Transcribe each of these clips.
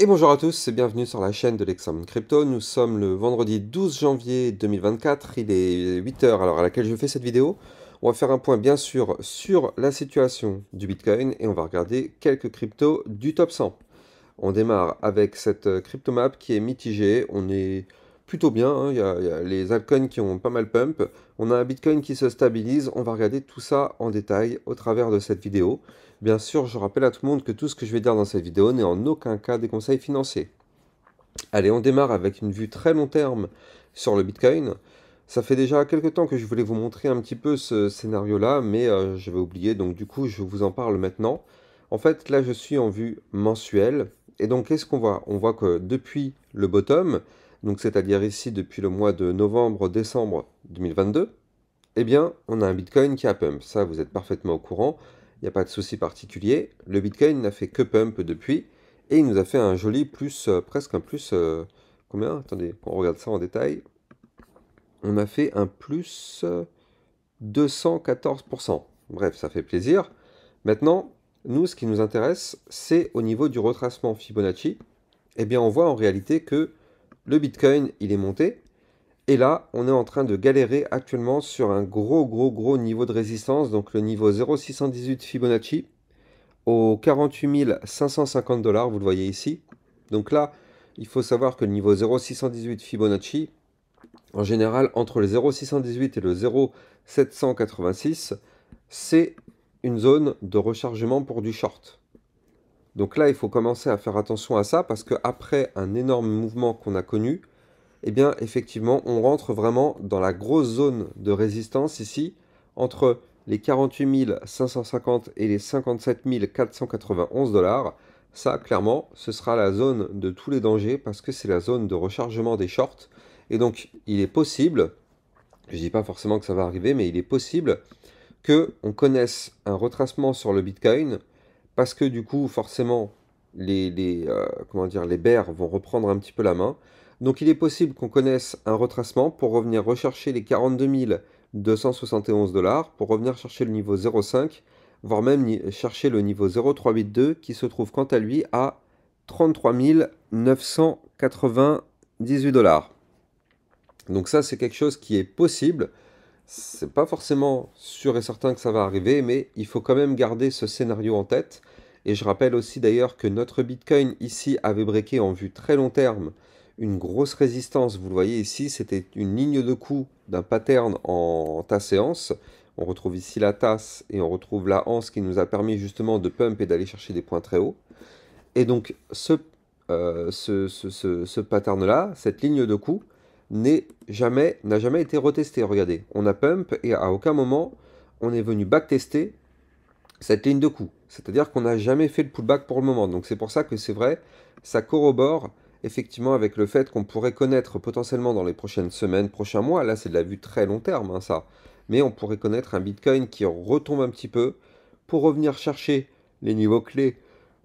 Et bonjour à tous et bienvenue sur la chaîne de l'Examen Crypto. Nous sommes le vendredi 12 janvier 2024, il est 8 heures à l'heure à laquelle je fais cette vidéo. On va faire un point bien sûr sur la situation du Bitcoin et on va regarder quelques cryptos du top 100. On démarre avec cette cryptomap qui est mitigée, on est plutôt bien, hein. Il y a les altcoins qui ont pas mal pump, on a un Bitcoin qui se stabilise, on va regarder tout ça en détail au travers de cette vidéo. Bien sûr, je rappelle à tout le monde que tout ce que je vais dire dans cette vidéo n'est en aucun cas des conseils financiers. Allez, on démarre avec une vue très long terme sur le Bitcoin. Ça fait déjà quelques temps que je voulais vous montrer un petit peu ce scénario-là, mais j'avais oublié, donc du coup, je vous en parle maintenant. En fait, là, je suis en vue mensuelle. Et donc, qu'est-ce qu'on voit? On voit que depuis le bottom, donc c'est-à-dire ici depuis le mois de novembre-décembre 2022, eh bien, on a un Bitcoin qui a pump. Ça, vous êtes parfaitement au courant. Il n'y a pas de souci particulier. Le Bitcoin n'a fait que pump depuis. Et il nous a fait un joli plus, presque un plus... combien? Attendez, on regarde ça en détail. On a fait un plus 214%. Bref, ça fait plaisir. Maintenant, nous, ce qui nous intéresse, c'est au niveau du retracement Fibonacci. Eh bien, on voit en réalité que le Bitcoin, il est monté. Et là, on est en train de galérer actuellement sur un gros niveau de résistance, donc le niveau 0,618 Fibonacci aux 48 550 $, vous le voyez ici. Donc là, il faut savoir que le niveau 0,618 Fibonacci, en général, entre le 0,618 et le 0,786, c'est une zone de rechargement pour du short. Donc là, il faut commencer à faire attention à ça parce qu'après un énorme mouvement qu'on a connu, eh bien, effectivement, on rentre vraiment dans la grosse zone de résistance ici, entre les 48 550 et les 57 491 $. Ça, clairement, ce sera la zone de tous les dangers parce que c'est la zone de rechargement des shorts. Et donc, il est possible, je ne dis pas forcément que ça va arriver, mais il est possible qu'on connaisse un retracement sur le Bitcoin parce que du coup, forcément, comment dire, les bears vont reprendre un petit peu la main. Donc il est possible qu'on connaisse un retracement pour revenir rechercher les 42 271 $, pour revenir chercher le niveau 0,5, voire même chercher le niveau 0,382 qui se trouve quant à lui à 33 998 $. Donc ça, c'est quelque chose qui est possible. C'est pas forcément sûr et certain que ça va arriver, mais il faut quand même garder ce scénario en tête. Et je rappelle aussi d'ailleurs que notre Bitcoin ici avait breaké en vue très long terme une grosse résistance. Vous le voyez ici, c'était une ligne de coup d'un pattern en tasse-séance. On retrouve ici la tasse et on retrouve la anse qui nous a permis justement de pump et d'aller chercher des points très hauts. Et donc ce pattern-là, cette ligne de coup, n'a jamais été retesté. Regardez, on a pump et à aucun moment on est venu backtester cette ligne de coup. C'est-à-dire qu'on n'a jamais fait le pullback pour le moment. Donc c'est pour ça que c'est vrai, ça corrobore effectivement avec le fait qu'on pourrait connaître potentiellement dans les prochaines semaines, prochains mois, là c'est de la vue très long terme, hein, ça, mais on pourrait connaître un Bitcoin qui retombe un petit peu pour revenir chercher les niveaux clés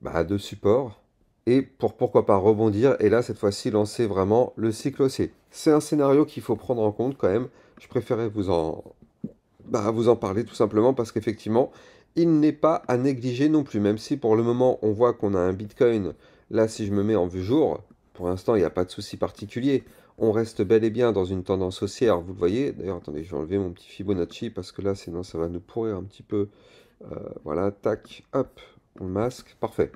de support et pourquoi pas rebondir et là cette fois-ci lancer vraiment le cycle haussier. C'est un scénario qu'il faut prendre en compte quand même. Je préférais vous en parler tout simplement parce qu'effectivement il n'est pas à négliger non plus, même si pour le moment on voit qu'on a un Bitcoin. Là, si je me mets en vue jour, pour l'instant il n'y a pas de souci particulier. On reste bel et bien dans une tendance haussière, vous le voyez. D'ailleurs, attendez, je vais enlever mon petit Fibonacci parce que là, sinon ça va nous pourrir un petit peu. Voilà, tac, hop, on masque, parfait.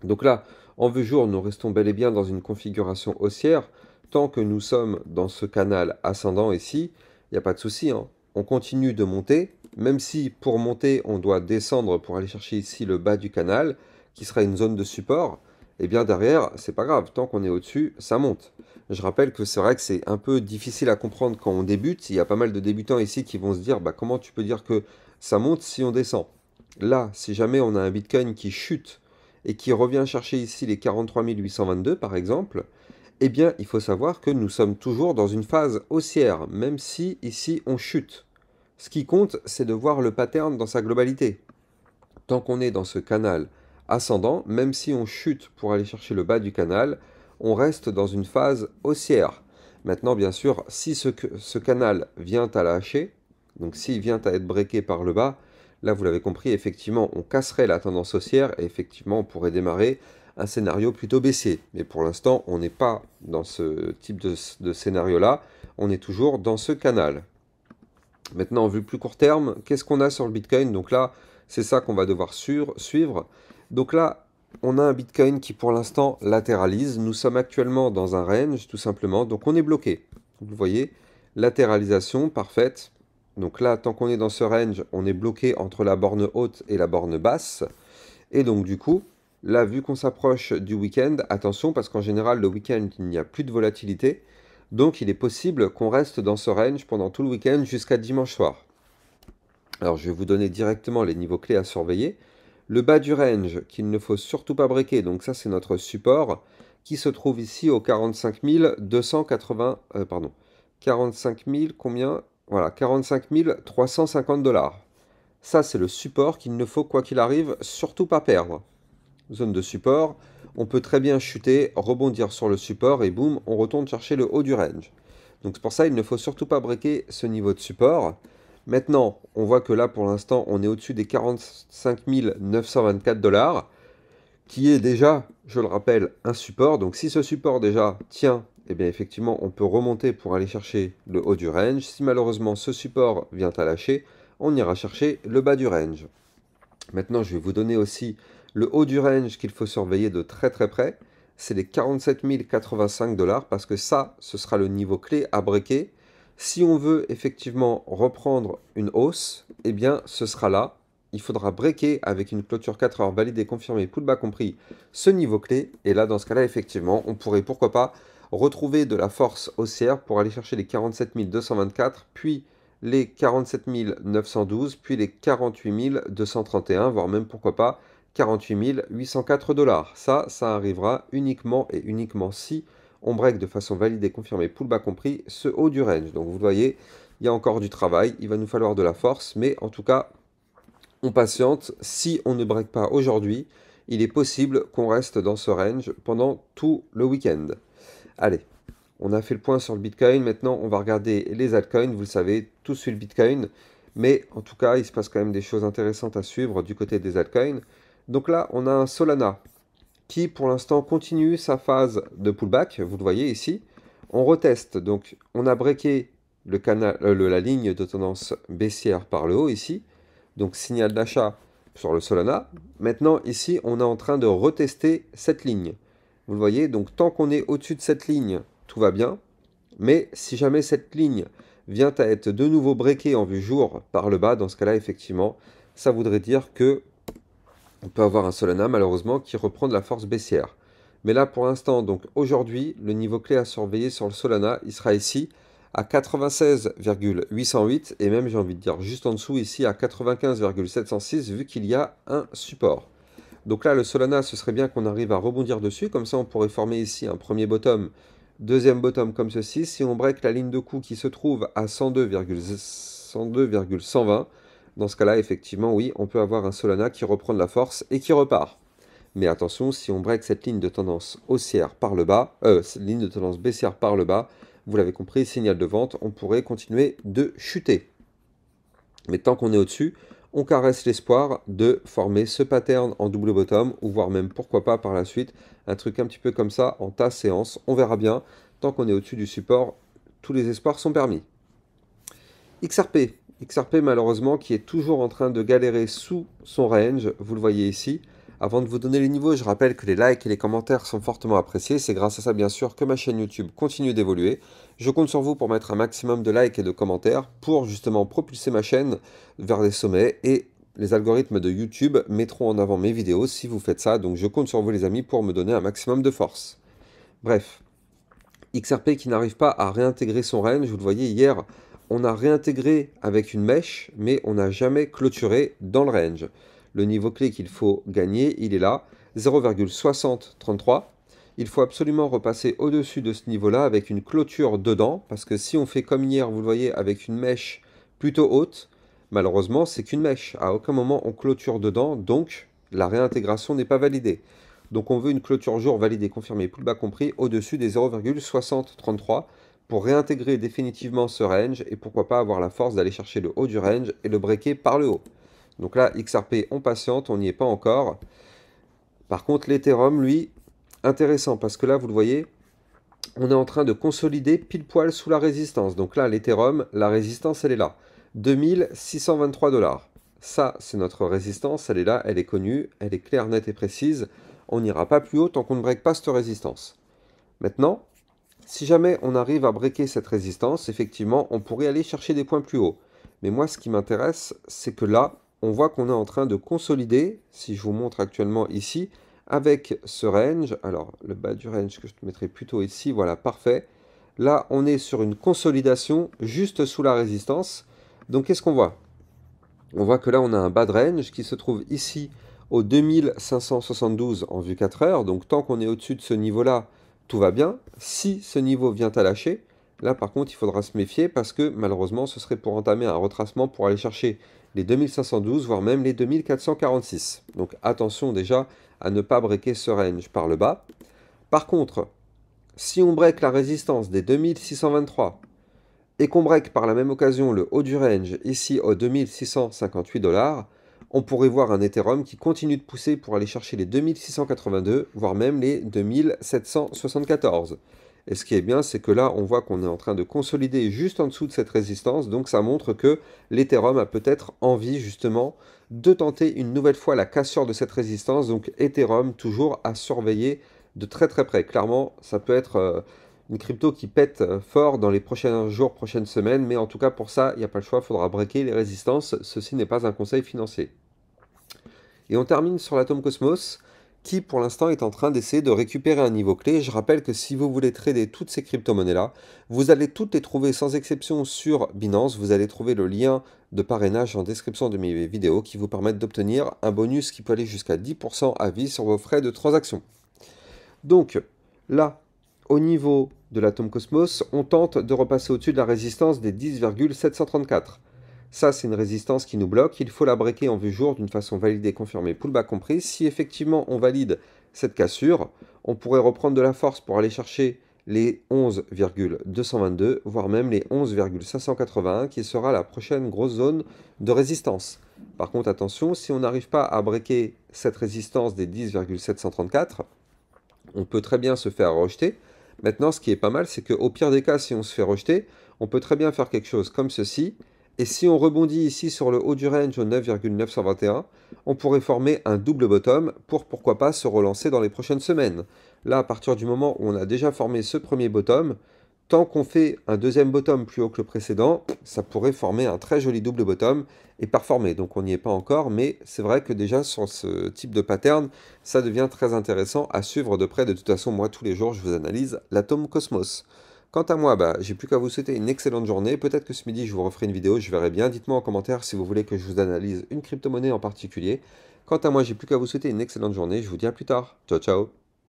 Donc là, en vue jour, nous restons bel et bien dans une configuration haussière. Tant que nous sommes dans ce canal ascendant ici, il n'y a pas de souci, hein. On continue de monter, même si pour monter, on doit descendre pour aller chercher ici le bas du canal, qui sera une zone de support. Et bien derrière, c'est pas grave, tant qu'on est au-dessus, ça monte. Je rappelle que c'est vrai que c'est un peu difficile à comprendre quand on débute. Il y a pas mal de débutants ici qui vont se dire, comment tu peux dire que ça monte si on descend? Là, si jamais on a un Bitcoin qui chute et qui revient chercher ici les 43 822 par exemple, eh bien il faut savoir que nous sommes toujours dans une phase haussière, même si ici on chute. Ce qui compte, c'est de voir le pattern dans sa globalité. Tant qu'on est dans ce canal ascendant, même si on chute pour aller chercher le bas du canal, on reste dans une phase haussière. Maintenant, bien sûr, si ce canal vient à lâcher, donc s'il vient à être breaké par le bas, là, vous l'avez compris, effectivement, on casserait la tendance haussière et effectivement, on pourrait démarrer un scénario plutôt baissier. Mais pour l'instant, on n'est pas dans ce type de scénario-là, on est toujours dans ce canal. Maintenant, en vue plus court terme, qu'est-ce qu'on a sur le Bitcoin? Donc là, c'est ça qu'on va devoir suivre. Donc là, on a un Bitcoin qui pour l'instant latéralise. Nous sommes actuellement dans un range, tout simplement. Donc on est bloqué. Vous voyez, latéralisation parfaite. Donc là, tant qu'on est dans ce range, on est bloqué entre la borne haute et la borne basse. Et donc du coup, là, vu qu'on s'approche du week-end, attention, parce qu'en général, le week-end, il n'y a plus de volatilité. Donc il est possible qu'on reste dans ce range pendant tout le week-end jusqu'à dimanche soir. Alors je vais vous donner directement les niveaux clés à surveiller. Le bas du range qu'il ne faut surtout pas breaker, donc ça c'est notre support, qui se trouve ici au 45 280, pardon, 45 000 combien? Voilà, 45 350 $. Ça c'est le support qu'il ne faut quoi qu'il arrive surtout pas perdre. Zone de support, on peut très bien chuter, rebondir sur le support et boum, on retourne chercher le haut du range. Donc c'est pour ça il ne faut surtout pas breaker ce niveau de support. Maintenant, on voit que là pour l'instant on est au-dessus des 45 924 $, qui est déjà, je le rappelle, un support. Donc si ce support déjà tient, eh bien effectivement on peut remonter pour aller chercher le haut du range. Si malheureusement ce support vient à lâcher, on ira chercher le bas du range. Maintenant je vais vous donner aussi le haut du range qu'il faut surveiller de très très près, c'est les 47 085 $, parce que ça, ce sera le niveau clé à breaker. Si on veut effectivement reprendre une hausse, eh bien ce sera là. Il faudra breaker avec une clôture 4 heures validée, confirmée, pullback compris, ce niveau clé. Et là, dans ce cas-là, effectivement, on pourrait, pourquoi pas, retrouver de la force haussière pour aller chercher les 47 224, puis les 47 912, puis les 48 231, voire même, pourquoi pas, 48 804 $. Ça arrivera uniquement et uniquement si on break de façon validée, confirmée, pullback compris, ce haut du range. Donc vous voyez, il y a encore du travail, il va nous falloir de la force, mais en tout cas, on patiente. Si on ne break pas aujourd'hui, il est possible qu'on reste dans ce range pendant tout le week-end. Allez, on a fait le point sur le Bitcoin. Maintenant, on va regarder les altcoins. Vous le savez, tout suit le Bitcoin. Mais en tout cas, il se passe quand même des choses intéressantes à suivre du côté des altcoins. Donc là, on a un Solana qui, pour l'instant, continue sa phase de pullback. Vous le voyez ici. On reteste. Donc, on a breaké le canal, la ligne de tendance baissière par le haut ici. Donc, signal d'achat sur le Solana. Maintenant, ici, on est en train de retester cette ligne. Vous le voyez, donc tant qu'on est au-dessus de cette ligne, tout va bien. Mais si jamais cette ligne vient à être de nouveau breakée en vue jour par le bas, dans ce cas-là, effectivement, ça voudrait dire que on peut avoir un Solana, malheureusement, qui reprend de la force baissière. Mais là, pour l'instant, donc aujourd'hui, le niveau clé à surveiller sur le Solana, il sera ici à 96,808 et même, j'ai envie de dire, juste en dessous, ici à 95,706, vu qu'il y a un support. Donc là, le Solana, ce serait bien qu'on arrive à rebondir dessus. Comme ça, on pourrait former ici un premier bottom, deuxième bottom comme ceci. Si on break la ligne de coup qui se trouve à 102,120, dans ce cas-là, effectivement, oui, on peut avoir un Solana qui reprend de la force et qui repart. Mais attention, si on break cette ligne de tendance haussière par le bas, ligne de tendance baissière par le bas, vous l'avez compris, signal de vente, on pourrait continuer de chuter. Mais tant qu'on est au-dessus, on caresse l'espoir de former ce pattern en double bottom, ou voire même, pourquoi pas, par la suite, un truc un petit peu comme ça en tas séance. On verra bien. Tant qu'on est au-dessus du support, tous les espoirs sont permis. XRP. XRP, malheureusement, qui est toujours en train de galérer sous son range. Vous le voyez ici. Avant de vous donner les niveaux, je rappelle que les likes et les commentaires sont fortement appréciés. C'est grâce à ça, bien sûr, que ma chaîne YouTube continue d'évoluer. Je compte sur vous pour mettre un maximum de likes et de commentaires pour justement propulser ma chaîne vers les sommets. Et les algorithmes de YouTube mettront en avant mes vidéos si vous faites ça. Donc je compte sur vous, les amis, pour me donner un maximum de force. Bref, XRP qui n'arrive pas à réintégrer son range. Vous le voyez, hier, on a réintégré avec une mèche, mais on n'a jamais clôturé dans le range. Le niveau clé qu'il faut gagner, il est là, 0,6033. Il faut absolument repasser au-dessus de ce niveau-là avec une clôture dedans, parce que si on fait comme hier, vous le voyez, avec une mèche plutôt haute, malheureusement, c'est qu'une mèche. À aucun moment on clôture dedans, donc la réintégration n'est pas validée. Donc on veut une clôture jour validée, confirmée, pullback compris, au-dessus des 0,6033 pour réintégrer définitivement ce range et pourquoi pas avoir la force d'aller chercher le haut du range et le breaker par le haut. Donc là, XRP, on patiente, on n'y est pas encore. Par contre, l'Ethereum, lui, intéressant, parce que là, vous le voyez, on est en train de consolider pile poil sous la résistance. Donc là, l'Ethereum, la résistance, elle est là. 2623 $. Ça, c'est notre résistance, elle est là, elle est connue, elle est claire, nette et précise. On n'ira pas plus haut tant qu'on ne break pas cette résistance. Maintenant, si jamais on arrive à breaker cette résistance, effectivement, on pourrait aller chercher des points plus hauts. Mais moi, ce qui m'intéresse, c'est que là, on voit qu'on est en train de consolider, si je vous montre actuellement ici, avec ce range. Alors, le bas du range que je te mettrai plutôt ici, voilà, parfait. Là, on est sur une consolidation juste sous la résistance. Donc, qu'est-ce qu'on voit? On voit que là, on a un bas de range qui se trouve ici au 2572 en vue 4 heures. Donc, tant qu'on est au-dessus de ce niveau-là, tout va bien. Si ce niveau vient à lâcher, là, par contre, il faudra se méfier parce que, malheureusement, ce serait pour entamer un retracement pour aller chercher les 2512, voire même les 2446. Donc, attention déjà à ne pas breaker ce range par le bas. Par contre, si on break la résistance des 2623 et qu'on break par la même occasion le haut du range, ici aux 2658 $, on pourrait voir un Ethereum qui continue de pousser pour aller chercher les 2682, voire même les 2774. Et ce qui est bien, c'est que là, on voit qu'on est en train de consolider juste en dessous de cette résistance, donc ça montre que l'Ethereum a peut-être envie justement de tenter une nouvelle fois la cassure de cette résistance, donc Ethereum toujours à surveiller de très très près. Clairement, ça peut être une crypto qui pète fort dans les prochains jours, prochaines semaines, mais en tout cas pour ça, il n'y a pas le choix, il faudra breaker les résistances, ceci n'est pas un conseil financier. Et on termine sur l'Atom Cosmos, qui pour l'instant est en train d'essayer de récupérer un niveau clé. Je rappelle que si vous voulez trader toutes ces crypto-monnaies-là, vous allez toutes les trouver sans exception sur Binance. Vous allez trouver le lien de parrainage en description de mes vidéos qui vous permettent d'obtenir un bonus qui peut aller jusqu'à 10% à vie sur vos frais de transaction. Donc là, au niveau de l'Atom Cosmos, on tente de repasser au-dessus de la résistance des 10,734. Ça, c'est une résistance qui nous bloque. Il faut la breaker en vue jour d'une façon validée, confirmée, pullback compris. Si effectivement on valide cette cassure, on pourrait reprendre de la force pour aller chercher les 11,222, voire même les 11,581, qui sera la prochaine grosse zone de résistance. Par contre, attention, si on n'arrive pas à breaker cette résistance des 10,734, on peut très bien se faire rejeter. Maintenant, ce qui est pas mal, c'est qu'au pire des cas, si on se fait rejeter, on peut très bien faire quelque chose comme ceci. Et si on rebondit ici sur le haut du range au 9,921, on pourrait former un double bottom pour pourquoi pas se relancer dans les prochaines semaines. Là, à partir du moment où on a déjà formé ce premier bottom, tant qu'on fait un deuxième bottom plus haut que le précédent, ça pourrait former un très joli double bottom et performer. Donc on n'y est pas encore, mais c'est vrai que déjà sur ce type de pattern, ça devient très intéressant à suivre de près. De toute façon, moi tous les jours, je vous analyse l'Atom Cosmos. Quant à moi, j'ai plus qu'à vous souhaiter une excellente journée. Peut-être que ce midi, je vous referai une vidéo, je verrai bien. Dites-moi en commentaire si vous voulez que je vous analyse une crypto-monnaie en particulier. Quant à moi, j'ai plus qu'à vous souhaiter une excellente journée. Je vous dis à plus tard. Ciao, ciao.